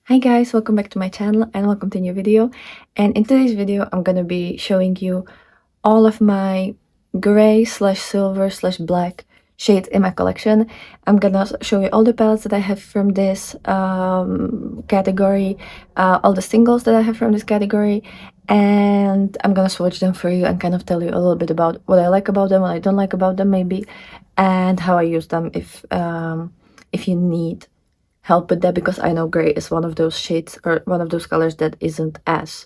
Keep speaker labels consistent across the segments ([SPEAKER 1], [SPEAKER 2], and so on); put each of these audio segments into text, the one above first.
[SPEAKER 1] Hi guys, welcome back to my channel and welcome to a new video. And in today's video I'm gonna be showing you all of my gray slash silver slash black shades in my collection. I'm gonna show you all the palettes that I have from this category, all the singles that I have from this category, and I'm gonna swatch them for you and kind of tell you a little bit about what I like about them, what I don't like about them maybe, and how I use them if you need help with that, because I know gray is one of those shades or one of those colors that isn't as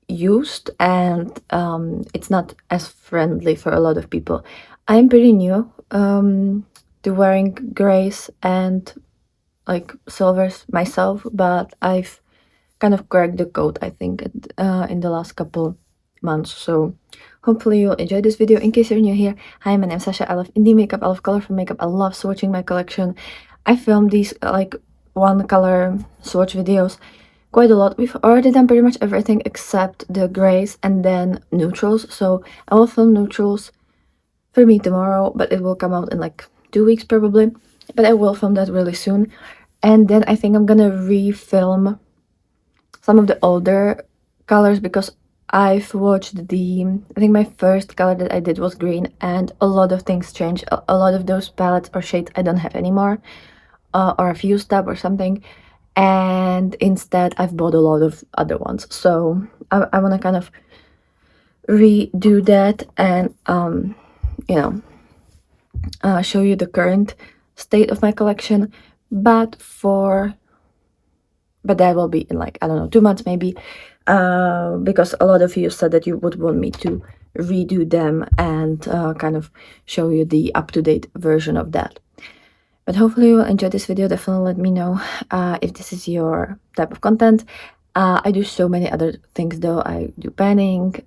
[SPEAKER 1] used, and it's not as friendly for a lot of people. I'm pretty new to wearing grays and like silvers myself, but I've kind of cracked the code, I think, in the last couple months. So hopefully you'll enjoy this video. In case you're new here, hi, my name's Sasha. I love indie makeup, I love colorful makeup, I love swatching my collection. I filmed these like one color swatch videos quite a lot. We've already done pretty much everything except the grays and then neutrals. So I will film neutrals for me tomorrow, but it will come out in like 2 weeks probably. But I will film that really soon. And then I think I'm gonna refilm some of the older colors, because I've watched I think my first color that I did was green, and a lot of things changed. A lot of those palettes or shades I don't have anymore, or I've used up or something, and instead I've bought a lot of other ones. So I want to kind of redo that and show you the current state of my collection, but that will be in like, I don't know, 2 months maybe, because a lot of you said that you would want me to redo them and kind of show you the up-to-date version of that. But hopefully you will enjoy this video. Definitely let me know if this is your type of content. I do so many other things though. I do panning,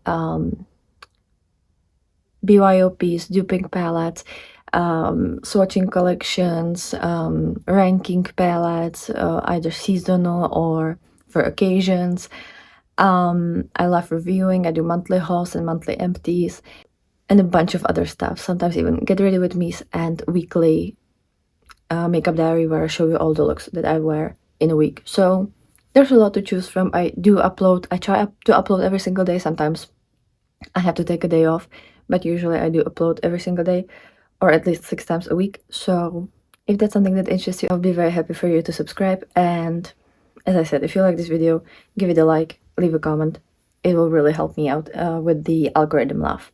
[SPEAKER 1] BYOPs, duping palettes, swatching collections, ranking palettes, either seasonal or for occasions. I love reviewing. I do monthly hauls and monthly empties and a bunch of other stuff. Sometimes even get ready with me's and weekly makeup diary, where I show you all the looks that I wear in a week. So there's a lot to choose from. I do upload. I try to upload every single day. Sometimes I have to take a day off, but usually I do upload every single day, or at least 6 times a week. So if that's something that interests you, I'll be very happy for you to subscribe. And as I said, if you like this video, give it a like, leave a comment. It will really help me out with the algorithm love.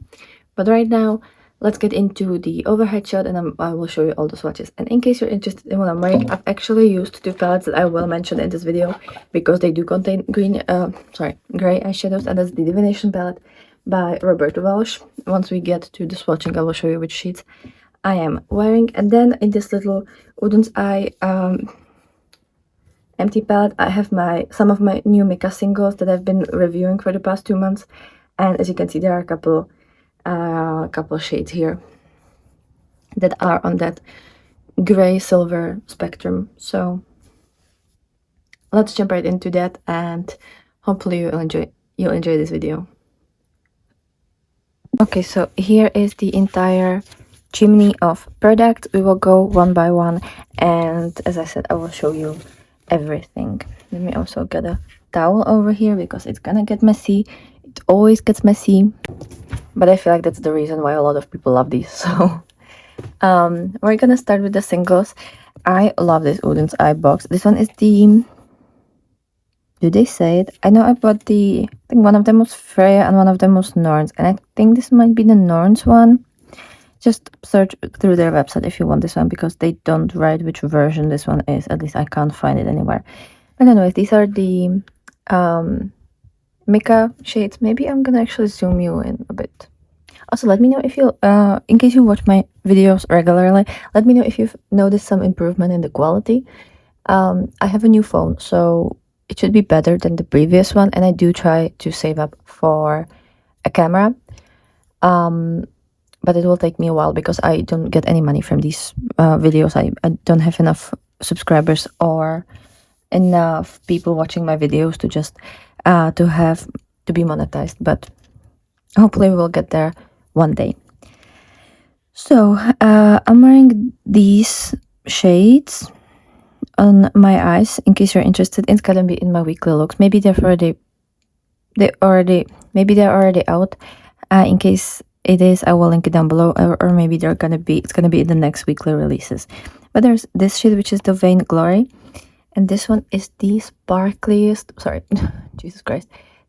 [SPEAKER 1] But right now, let's get into the overhead shot, and I will show you all the swatches. And in case you're interested in what I'm wearing, I've actually used 2 palettes that I will mention in this video, because they do contain gray eyeshadows, and that's the Divination palette by Roberta Welsh. Once we get to the swatching, I will show you which shades I am wearing. And then in this little Woodlands Eye empty palette, I have some of my new Mika singles that I've been reviewing for the past 2 months. And as you can see, there are a couple shades here that are on that gray silver spectrum. So let's jump right into that, and hopefully you'll enjoy this video. Okay, so here is the entire chimney of products. We will go one by one, and as I said, I will show you everything. Let me also get a towel over here, because it's gonna get messy. It always gets messy, but I feel like that's the reason why a lot of people love these. So we're gonna start with the singles. I love this Woodlands Eye box. This one is the, do they say it? I know I bought I think one of them was Freya and one of them was Norns, and I think this might be the Norns one. Just search through their website if you want this one, because they don't write which version this one is. At least I can't find it anywhere. But anyways, these are the Mika shades. Maybe I'm gonna actually zoom you in a bit. Also, let me know if you, in case you watch my videos regularly, let me know if you've noticed some improvement in the quality. I have a new phone, so it should be better than the previous one, and I do try to save up for a camera. But it will take me a while, because I don't get any money from these videos. I don't have enough subscribers or enough people watching my videos to just to be monetized, but hopefully we'll get there one day. So I'm wearing these shades. on my eyes in case you're interested. It's gonna be in my weekly looks. Maybe they're already out. In case it is, I will link it down below, or maybe it's gonna be in the next weekly releases. But there's this shade, which is the Vain Glory, and this one is the sparkliest, sorry, Jesus Christ,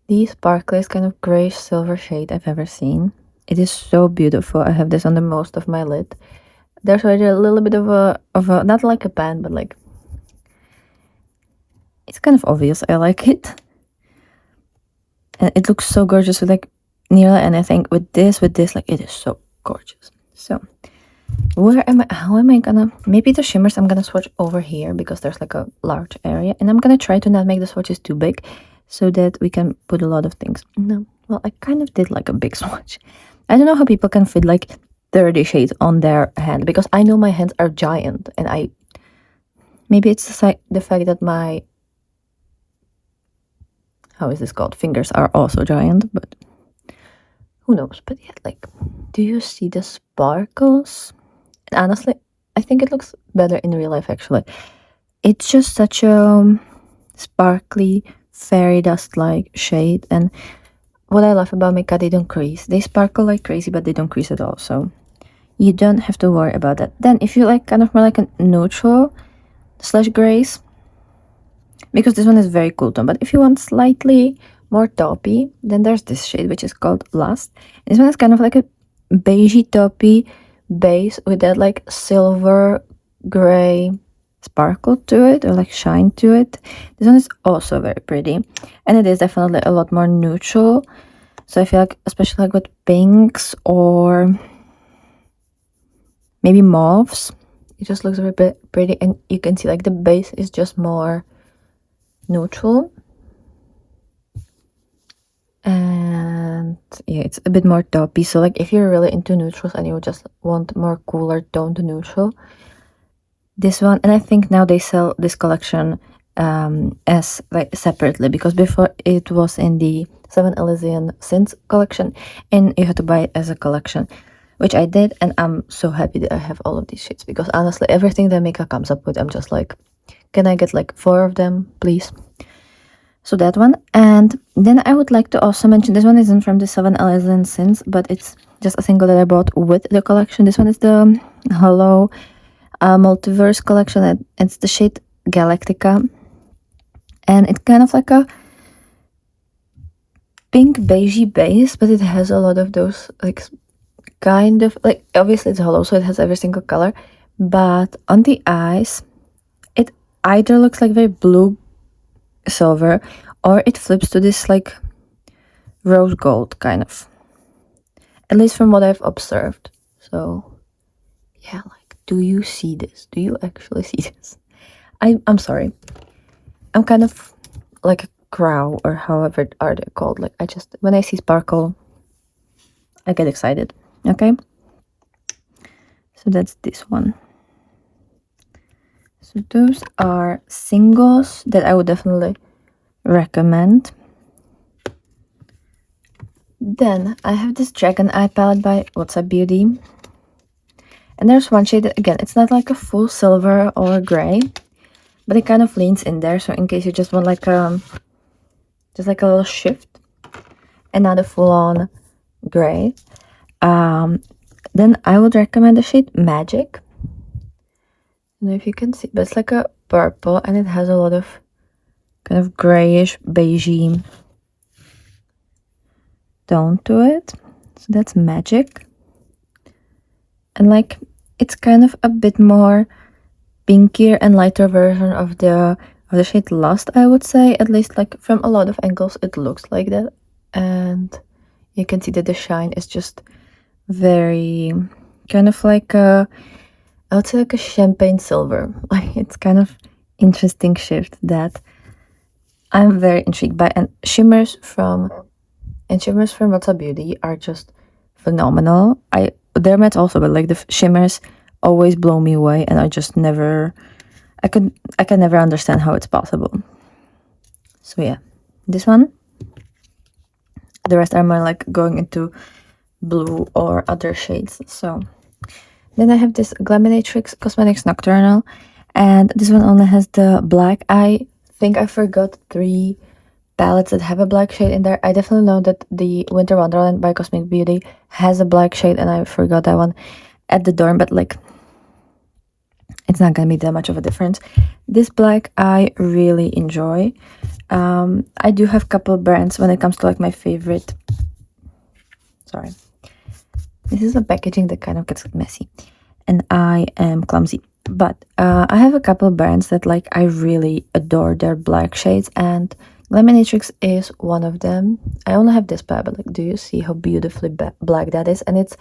[SPEAKER 1] the sparkliest kind of grayish silver shade I've ever seen. It is so beautiful. I have this on the most of my lid. There's already a little bit of a not like a pan, but like, it's kind of obvious. I like it. And it looks so gorgeous with like nearly anything. With this, like, it is so gorgeous. So how am I gonna, maybe the shimmers I'm gonna swatch over here because there's like a large area, and I'm gonna try to not make the swatches too big so that we can put a lot of things. No, well, I kind of did like a big swatch. I don't know how people can fit like 30 shades on their hand, because I know my hands are giant, and maybe it's the fact that my, how is this called, fingers are also giant, but who knows. But yeah, like, do you see the sparkles? And honestly, I think it looks better in real life, actually. It's just such a sparkly fairy dust like shade, and what I love about makeup, they don't crease. They sparkle like crazy, but they don't crease at all, so you don't have to worry about that. Then if you like kind of more like a neutral slash grays, because this one is very cool tone, but if you want slightly more taupey, then there's this shade, which is called Lust. This one is kind of like a beigey taupey base with that like silver gray sparkle to it, or like shine to it. This one is also very pretty, and it is definitely a lot more neutral. So I feel like, especially like with pinks or maybe mauves, it just looks very pretty, and you can see like the base is just more neutral, and yeah, it's a bit more taupey. So like, if you're really into neutrals and you just want more cooler toned neutral, this one. And I think now they sell this collection as like separately, because before it was in the 7 Elysian Sins collection, and you had to buy it as a collection, which I did, and I'm so happy that I have all of these shades, because honestly, everything that Mika comes up with, I'm just like, can I get like 4 of them, please? So that one. And then I would like to also mention, this one isn't from the 7 Elysian Sins, but it's just a single that I bought with the collection. This one is the Hello Multiverse collection, and it's the shade Galactica, and it's kind of like a pink beigey base, but it has a lot of those like kind of like, obviously it's hollow, so it has every single color, but on the eyes it either looks like very blue silver, or it flips to this like rose gold kind of, at least from what I've observed. So yeah, like, do you see this? Do you actually see this? I'm sorry, I'm kind of like a crow, or however are they called. Like, I just, when I see sparkle, I get excited. Okay, so that's this one. So those are singles that I would definitely recommend. Then I have this Dragon Eye palette by What's Up Beauty, and there's one shade that, again, it's not like a full silver or gray, but it kind of leans in there. So in case you just want like just like a little shift and not a full-on gray, then I would recommend the shade Magic. I don't know if you can see, but it's like a purple, and it has a lot of kind of grayish beigey tone to it. So that's Magic, and like, it's kind of a bit more pinkier and lighter version of the shade Lust, I would say. At least like from a lot of angles it looks like that, and you can see that the shine is just very kind of like a, I would say like a champagne silver. Like, it's kind of interesting shift that I'm very intrigued by. And shimmers from What's Up Beauty are just phenomenal. They're matte also, but like the shimmers always blow me away, and I just never, I can never understand how it's possible. So yeah, this one. The rest are more like going into blue or other shades. So then I have this Glaminatrix Cosmetics Nocturnal, And this one only has the black. I think I forgot 3 palettes that have a black shade in there. I definitely know that the Winter Wonderland by Cosmic Beauty has a black shade, and I forgot that one at the dorm, but like it's not gonna be that much of a difference. This black I really enjoy. I do have a couple of brands when it comes to like my favorite. Sorry, this is a packaging that kind of gets messy, and I am clumsy. But I have a couple of brands that like I really adore their black shades, and Lemonade is one of them. I only have this palette, but like, do you see how beautifully black that is? And it's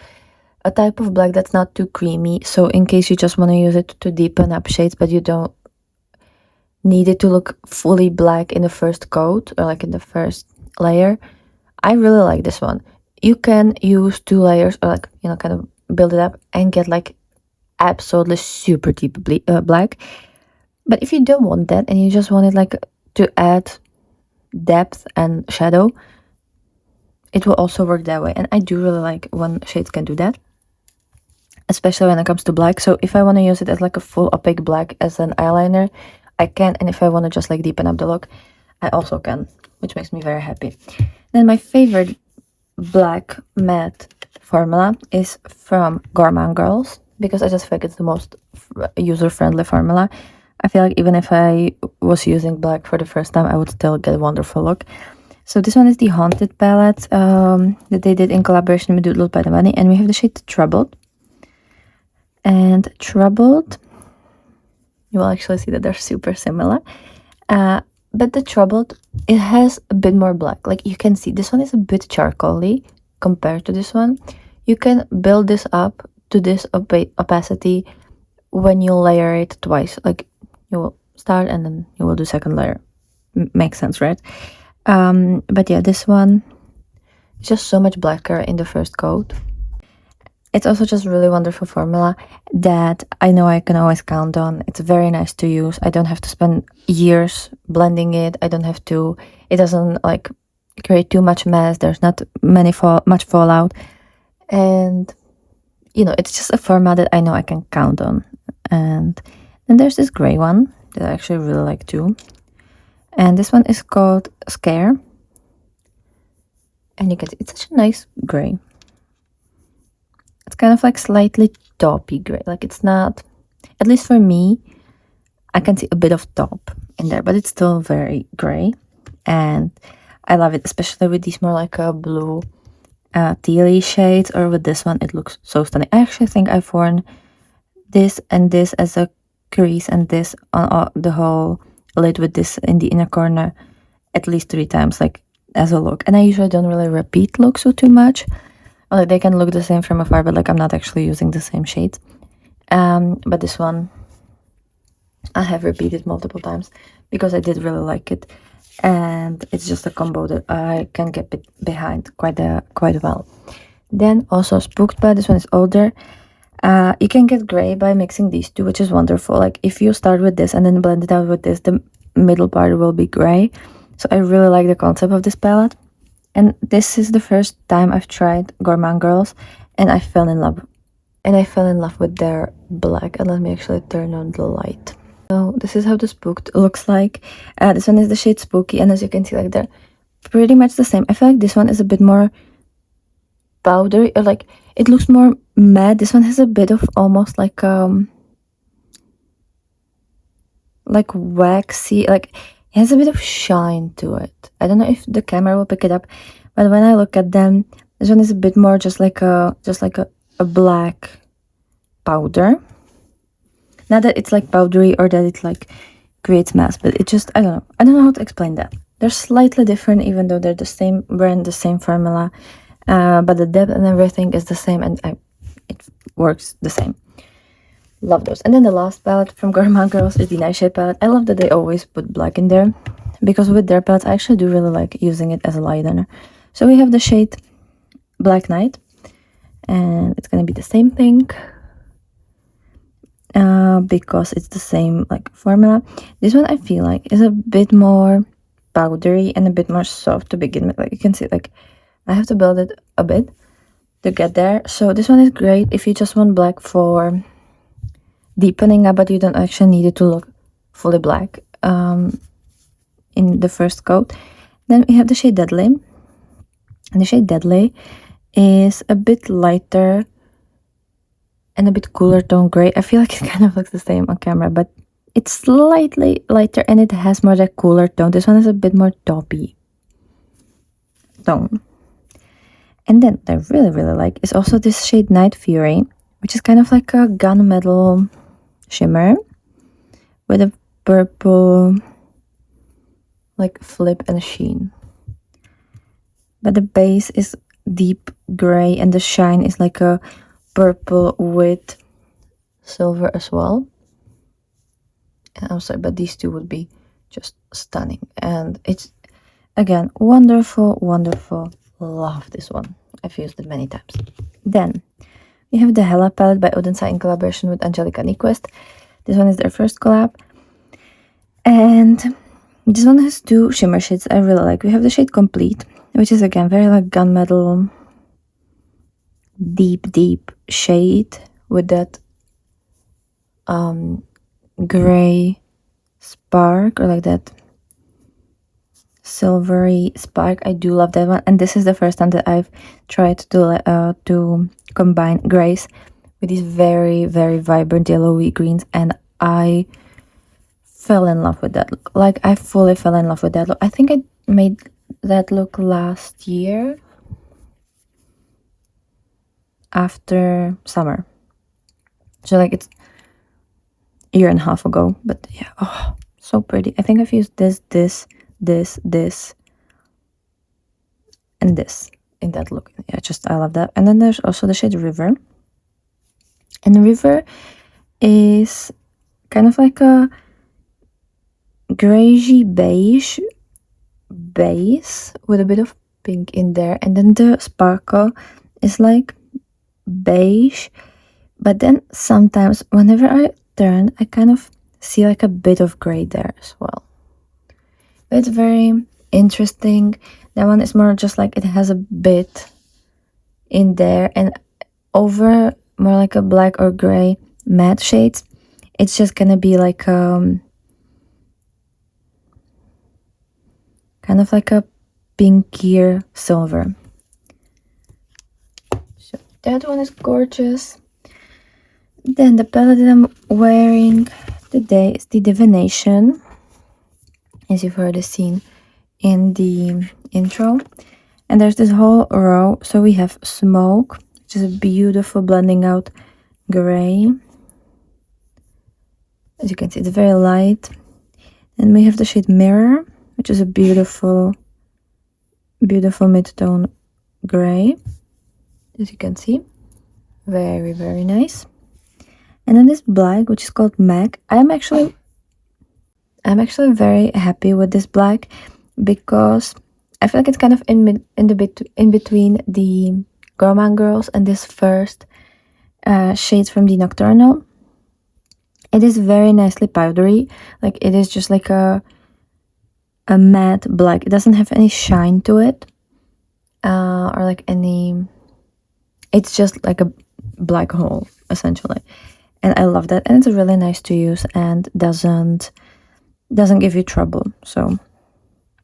[SPEAKER 1] a type of black that's not too creamy, so in case you just want to use it to deepen up shades, but you don't need it to look fully black in the first coat or like in the first layer, I really like this one. You can use 2 layers or like, you know, kind of build it up and get like absolutely super deep black. But if you don't want that and you just want it like to add depth and shadow, it will also work that way. And I do really like when shades can do that, especially when it comes to black. So if I want to use it as like a full opaque black as an eyeliner, I can. And if I want to just like deepen up the look, I also can, which makes me very happy. Then my favorite black matte formula is from Gourmand Girls, because I just feel like it's the most user-friendly formula. I feel like even if I was using black for the first time, I would still get a wonderful look. So this one is the Haunted palette that they did in collaboration with Doodles by the Money, and we have the shade Troubled. And Troubled, you will actually see that they're super similar. But the Troubled, it has a bit more black. Like you can see, this one is a bit charcoaly compared to this one. You can build this up to this opacity when you layer it twice. Like you will start and then you will do second layer. Makes sense, right? But yeah, this one is just so much blacker in the first coat. It's also just really wonderful formula that I know I can always count on. It's very nice to use. I don't have to spend years blending it. I don't have to, it doesn't like create too much mess. There's not much fallout. And, you know, it's just a formula that I know I can count on. And then there's this gray one that I actually really like too. And this one is called Scare. And you can see it's such a nice gray. It's kind of like slightly taupey gray. Like it's not, at least for me, I can see a bit of taupe in there, but it's still very gray. And I love it, especially with these more like a blue tealy shades, or with this one, it looks so stunning. I actually think I've worn this and this as a crease and this on the whole lid with this in the inner corner at least 3 times, like as a look. And I usually don't really repeat looks so too much. Like they can look the same from afar, but like I'm not actually using the same shades. But this one I have repeated multiple times because I did really like it, and it's just a combo that I can get behind quite well. Then also Spooked by, this one is older. You can get gray by mixing these two, which is wonderful. Like if you start with this and then blend it out with this, the middle part will be gray. So I really like the concept of this palette. And this is the first time I've tried Gourmand Girls, and I fell in love. And I fell in love with their black. And let me actually turn on the light. So this is how the Spooked looks like. This one is the shade Spooky, and as you can see, like they're pretty much the same. I feel like this one is a bit more powdery, or like it looks more matte. This one has a bit of almost like waxy, like it has a bit of shine to it. I don't know if the camera will pick it up, but when I look at them, this one is a bit more just like a black powder. Not that it's like powdery or that it like creates mass, but it just, I don't know how to explain that. They're slightly different, even though they're the same brand, the same formula, but the depth and everything is the same, and it works the same. Love those. And then the last palette from Gourmand Girls is the Nightshade palette. I love that they always put black in there, because with their palettes I actually do really like using it as a liner. So we have the shade Black Night, and it's gonna be the same thing because it's the same like formula. This one I feel like is a bit more powdery and a bit more soft to begin with. Like you can see, like I have to build it a bit to get there. So this one is great if you just want black for deepening up, but you don't actually need it to look fully black in the first coat. Then we have the shade Deadly, and the shade Deadly is a bit lighter and a bit cooler tone gray. I feel like it kind of looks the same on camera, but it's slightly lighter and it has more that cooler tone. This one is a bit more taupey tone. And then what I really like is also this shade Night Fury, which is kind of like a gunmetal shimmer with a purple like flip and sheen. But the base is deep gray and the shine is like a purple with silver as well. And I'm sorry, but these two would be just stunning. And it's, again, wonderful. Love this one. I've used it many times. Then we have the Hella palette by Odense in collaboration with Angelica Nyquist. This one is their first collab. And this one has two shimmer shades I really like. We have the shade Complete, which is again very like gunmetal, deep shade with that gray spark, or like that silvery spark. I do love that one, and this is the first time that I've tried to combine grays with these very vibrant yellowy greens, and I fell in love with that look. Like, I fully fell in love with that look. I think I made that look last year after summer, so like it's a year and a half ago. But yeah, oh, so pretty. I think I've used this and this in that look. Yeah, I love that. And then there's also the shade River, and River is kind of like a grayish beige base with a bit of pink in there, and then the sparkle is like beige, but then sometimes whenever I turn, I kind of see like a bit of gray there as well. But it's very interesting. That one is more just like it has a bit in there, and over more like a black or gray matte shades, it's just gonna be like kind of like a pinkier silver. So that one is gorgeous. Then the palette that I'm wearing today is the Divination, as you've already seen in the intro. And there's this whole row. So we have Smoke, which is a beautiful blending out gray. As you can see, it's very light. And we have the shade Mirror, which is a beautiful mid-tone gray. As you can see, very nice. And then this black, which is called Mac. I'm actually very happy with this black because I feel like it's kind of in between the Gourmand Girls and this first shades from the Nocturnal. It is very nicely powdery. Like, it is just like a matte black. It doesn't have any shine to it, or like any. It's just like a black hole essentially, and I love that. And it's really nice to use and doesn't give you trouble. So,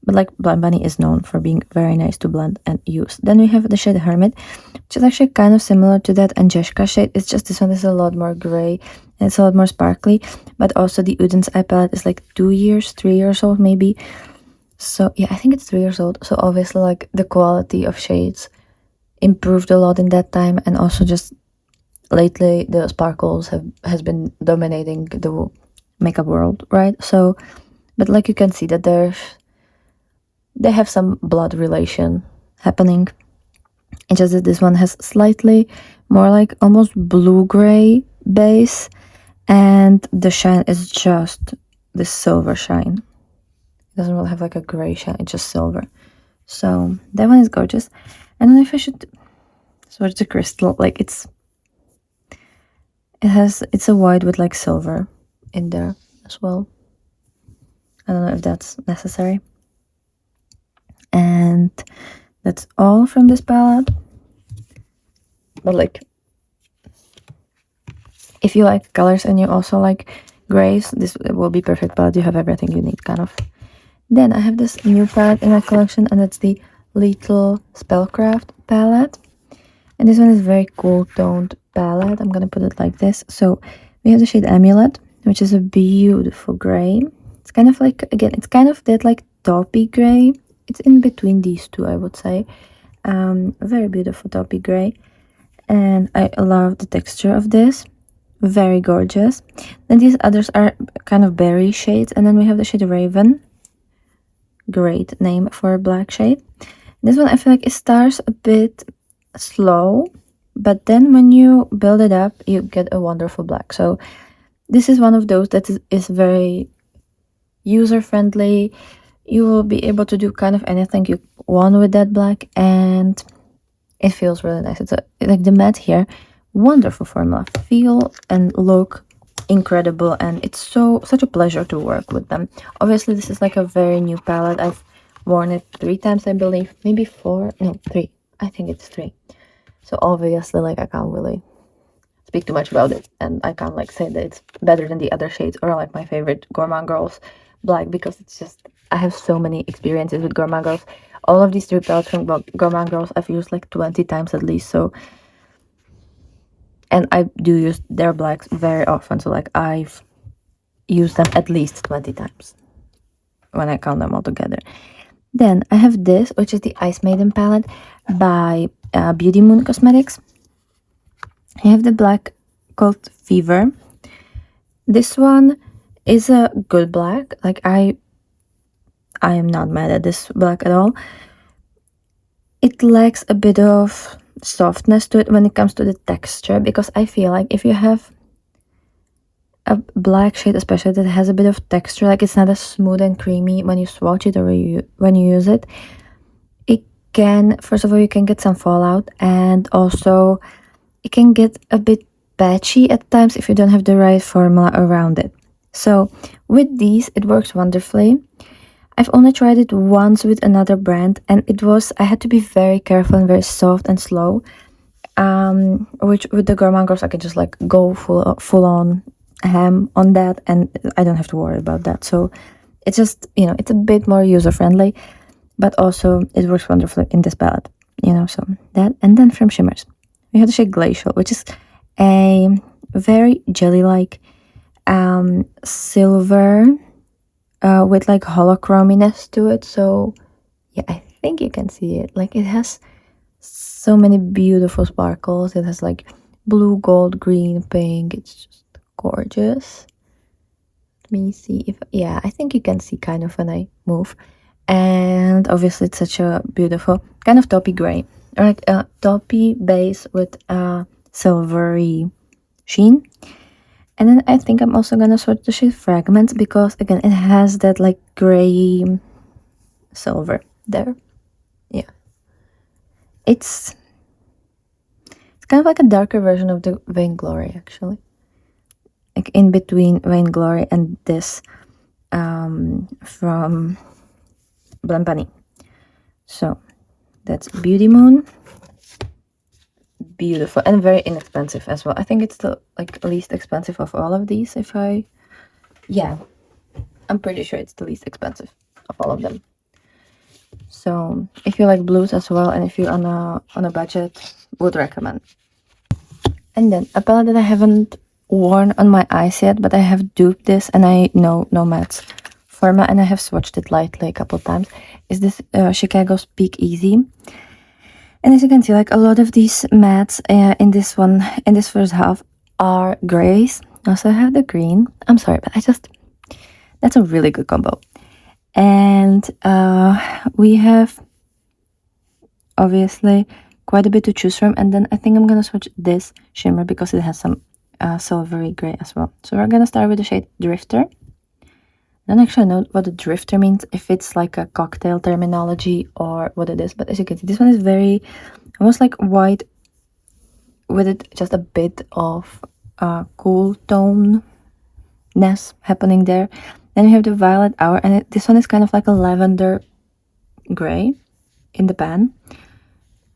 [SPEAKER 1] but like, Blind Bunny is known for being very nice to blend and use. Then we have the shade Hermit, which is actually kind of similar to that Angelica shade. It's just this one is a lot more gray and it's a lot more sparkly. But also the Odense eye palette is like 3 years old maybe. So yeah, I think it's 3 years old. So obviously, like, the quality of shades improved a lot in that time, and also just lately the sparkles has been dominating the makeup world, right? So, but like, you can see that they have some blood relation happening. It's just that this one has slightly more like almost blue-gray base, and the shine is just the silver shine. It doesn't really have like a gray shine, it's just silver. So that one is gorgeous. I don't know if I should swatch the crystal. Like, it's a white with like silver in there as well. I don't know if that's necessary. And that's all from this palette. But like, If you like colors and you also like grays, this will be perfect palette. You have everything you need, kind of. Then I have this new palette in my collection, and it's the Little Spellcraft palette. And this one is very cool toned palette. I'm gonna put it like this. So we have the shade Amulet, which is a beautiful gray. It's kind of like, again, it's kind of that like taupey gray. It's in between these two, I would say. A very beautiful taupey gray. And I love the texture of this. Very gorgeous. Then these others are kind of berry shades. And then we have the shade Raven. Great name for a black shade. This one I feel like it starts a bit slow, but then when you build it up, you get a wonderful black. So this is one of those that is very user-friendly. You will be able to do kind of anything you want with that black, and it feels really nice. It's like the matte here, wonderful formula, feel and look incredible, and it's such a pleasure to work with them. Obviously this is like a very new palette. I've worn it 3 times, I believe, maybe 4, no, 3. I think it's 3. So obviously, like, I can't really speak too much about it, and I can't like say that it's better than the other shades or like my favorite Gourmand Girls black, because it's just, I have so many experiences with Gourmand Girls. All of these 3 palettes from Gourmand Girls I've used like 20 times at least. So, and I do use their blacks very often, so like I've used them at least 20 times when I count them all together. Then I have this, which is the Ice Maiden palette by Beauty Moon Cosmetics. I have the black called Fever. This one is a good black. Like I am not mad at this black at all. It lacks a bit of softness to it when it comes to the texture, because I feel like if you have a black shade especially that has a bit of texture, like it's not as smooth and creamy when you swatch it or when you use it, it can, first of all, you can get some fallout, and also it can get a bit patchy at times if you don't have the right formula around it. So with these, it works wonderfully. I've only tried it once with another brand, and I had to be very careful and very soft and slow. Which with the Gourmand Girls, I can just like go full on ham on that, and I don't have to worry about that. So it's just, you know, it's a bit more user friendly, but also it works wonderfully in this palette, you know. So that, and then from Shimmers, we have the shade Glacial, which is a very jelly-like silver with like holochrominess to it. So yeah, I think you can see it. Like it has so many beautiful sparkles. It has like blue, gold, green, pink. It's just gorgeous. Let me see if, yeah, I think you can see kind of when I move. And obviously it's such a beautiful kind of taupey gray, or like a taupey base with a silvery sheen. And then I think I'm also gonna swatch the shade Fragments, because again it has that like gray silver there. Yeah, it's kind of like a darker version of the Vainglory, actually, like in between Vainglory and this from Blampani. So that's Beauty Moon. Beautiful and very inexpensive as well. I think it's the like least expensive of all of these. Yeah, I'm pretty sure it's the least expensive of all of them. So if you like blues as well, and if you're on a budget, would recommend. And then a palette that I haven't worn on my eyes yet, but I have duped this, and I know no mattes format, and I have swatched it lightly a couple times, is this Chicago Speak Easy. And as you can see, like a lot of these mattes in this first half are grays. Also I have the green. I'm sorry, but that's a really good combo. And we have obviously quite a bit to choose from. And then I think I'm gonna swatch this shimmer because it has some silvery gray as well. So we're gonna start with the shade Drifter. I don't actually know what the drifter means, if it's like a cocktail terminology or what it is, but as you can see, this one is very almost like white with it just a bit of cool toneness happening there. Then you have the Violet Hour, and this one is kind of like a lavender gray in the pan,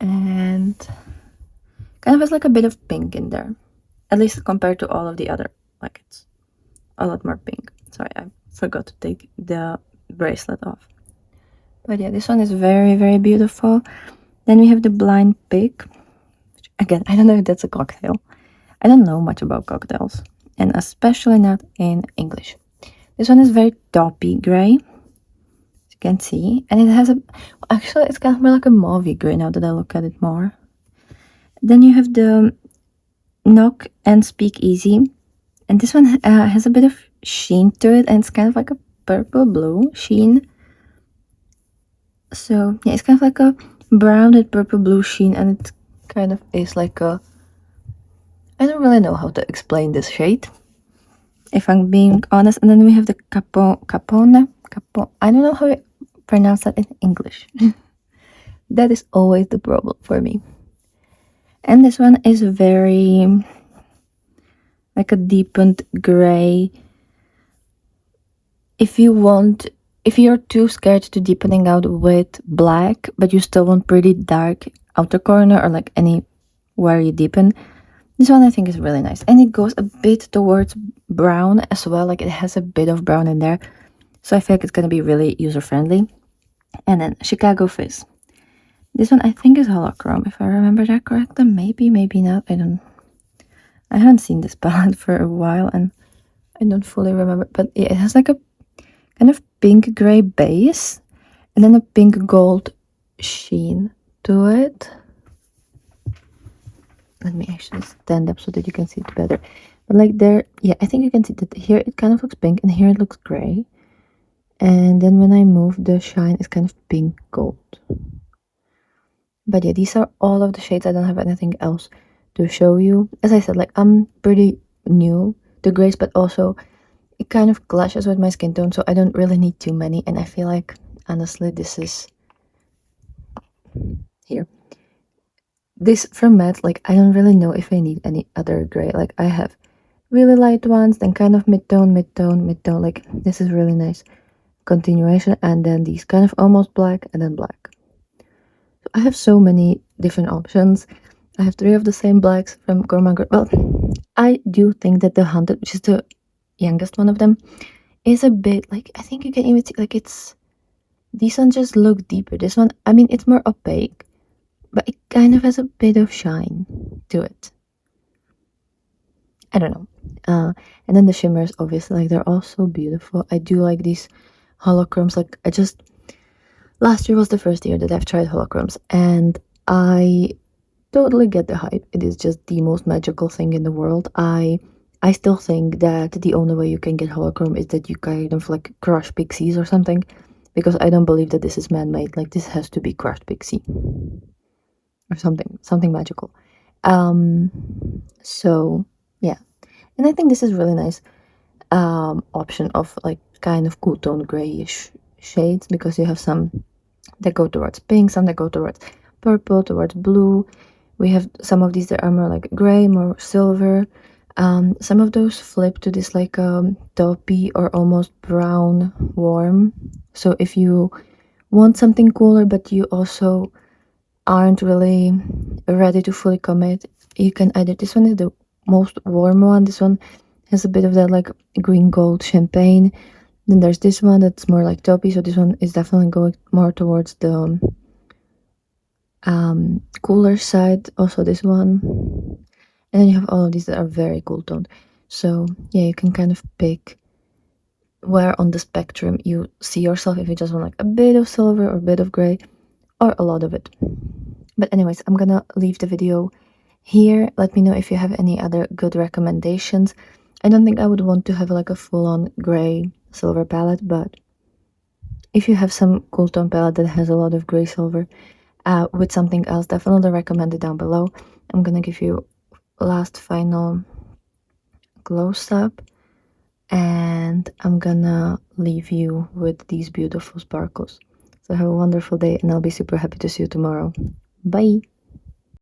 [SPEAKER 1] and kind of has like a bit of pink in there. at least compared to all of the other, like it's a lot more pink. Sorry, I forgot to take the bracelet off. But yeah, this one is very, very beautiful. Then we have the Blind Pig. Again, I don't know if that's a cocktail. I don't know much about cocktails, and especially not in English. This one is very taupey gray, as you can see, and it has a, actually it's kind of more like a mauvey gray now that I look at it more. Then you have the Knock and Speak Easy, and this one has a bit of sheen to it, and it's kind of like a purple blue sheen. So yeah, it's kind of like a brown and purple blue sheen, and it kind of is like a, I don't really know how to explain this shade, if I'm being honest. And then we have the Capone. I don't know how to pronounce that in English. That is always the problem for me. And this one is very like a deepened gray. If you're too scared to deepening out with black, but you still want pretty dark outer corner or like anywhere you deepen, this one I think is really nice. And it goes a bit towards brown as well, like it has a bit of brown in there. So I feel like it's gonna be really user-friendly. And then Chicago Fizz. This one I think is holochrome, if I remember that correctly. Maybe, maybe not. I haven't seen this palette for a while and I don't fully remember. But yeah, it has like a kind of pink gray base and then a pink gold sheen to it. Let me actually stand up so that you can see it better. But like there, yeah, I think you can see that here it kind of looks pink and here it looks gray. And then when I move, the shine is kind of pink gold. But yeah, these are all of the shades. I don't have anything else to show you. As I said, like I'm pretty new to grays, but also it kind of clashes with my skin tone, so I don't really need too many. And I feel like, honestly, this is here. This from matte, like I don't really know if I need any other gray. Like I have really light ones, then kind of mid-tone, mid-tone, mid-tone. Like this is really nice continuation, and then these kind of almost black and then black. So I have so many different options. I have 3 of the same blacks from Gourmand. Well, I do think that the Haunted, which is the youngest one of them, is a bit like, I think you can even see like it's, these ones just look deeper. This one, I mean, it's more opaque, but it kind of has a bit of shine to it. I don't know. And then the shimmers, obviously, like they're all so beautiful. I do like these holochromes. Like last year was the first year that I've tried holochromes, and I totally get the hype. It is just the most magical thing in the world. I still think that the only way you can get holochrome is that you kind of like crush pixies or something, because I don't believe that this is man-made. Like this has to be crushed pixie or something magical. So yeah, and I think this is really nice option of like kind of cool tone grayish shades, because you have some that go towards pink, some that go towards purple, towards blue. We have some of these that are more like gray, more silver. Some of those flip to this like taupey or almost brown warm. So if you want something cooler but you also aren't really ready to fully commit, you can either, this one is the most warm one. This one has a bit of that like green gold champagne. Then there's this one that's more like taupey, so this one is definitely going more towards the cooler side. Also this one, and then you have all of these that are very cool toned. So yeah, you can kind of pick where on the spectrum you see yourself, if you just want like a bit of silver or a bit of gray or a lot of it. But anyways, I'm gonna leave the video here. Let me know if you have any other good recommendations. I don't think I would want to have like a full-on gray silver palette, but if you have some cool tone palette that has a lot of gray silver with something else, definitely recommend it down below. I'm gonna give you last final close-up, and I'm gonna leave you with these beautiful sparkles. So have a wonderful day, and I'll be super happy to see you tomorrow. Bye!